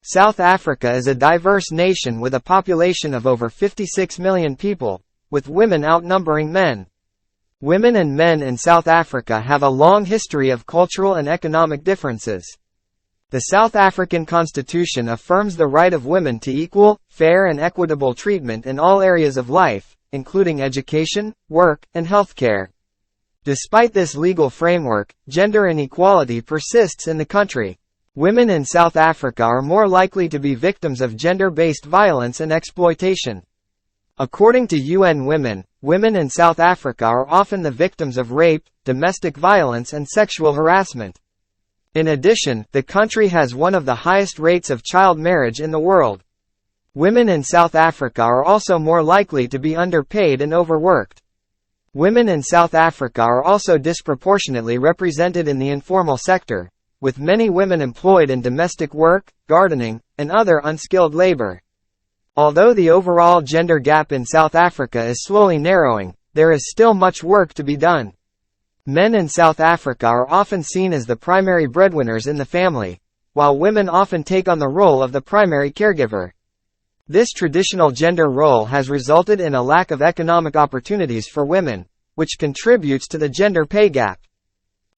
South Africa is a diverse nation with a population of over 56 million people, with women outnumbering men. Women and men in South Africa have a long history of cultural and economic differences. The South African Constitution affirms the right of women to equal, fair and equitable treatment in all areas of life, including education, work, and healthcare. Despite this legal framework, gender inequality persists in the country. Women in South Africa are more likely to be victims of gender-based violence and exploitation. According to UN Women, women in South Africa are often the victims of rape, domestic violence and sexual harassment. In addition, the country has one of the highest rates of child marriage in the world. Women in South Africa are also more likely to be underpaid and overworked. Women in South Africa are also disproportionately represented in the informal sector, with many women employed in domestic work, gardening, and other unskilled labor. Although the overall gender gap in South Africa is slowly narrowing, there is still much work to be done. Men in South Africa are often seen as the primary breadwinners in the family, while women often take on the role of the primary caregiver. This traditional gender role has resulted in a lack of economic opportunities for women, which contributes to the gender pay gap.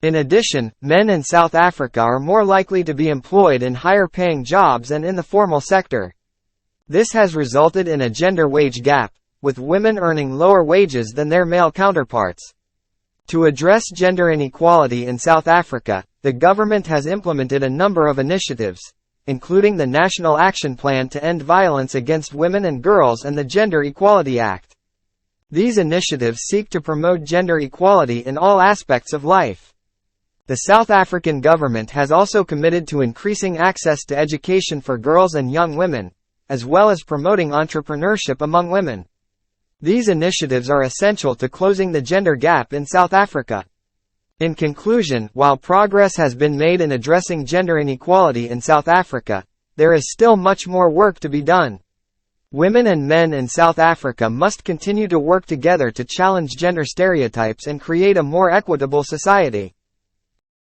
In addition, men in South Africa are more likely to be employed in higher-paying jobs and in the formal sector. This has resulted in a gender wage gap, with women earning lower wages than their male counterparts. To address gender inequality in South Africa, the government has implemented a number of initiatives, including the National Action Plan to End Violence Against Women and Girls and the Gender Equality Act. These initiatives seek to promote gender equality in all aspects of life. The South African government has also committed to increasing access to education for girls and young women, as well as promoting entrepreneurship among women. These initiatives are essential to closing the gender gap in South Africa. In conclusion, while progress has been made in addressing gender inequality in South Africa, there is still much more work to be done. Women and men in South Africa must continue to work together to challenge gender stereotypes and create a more equitable society.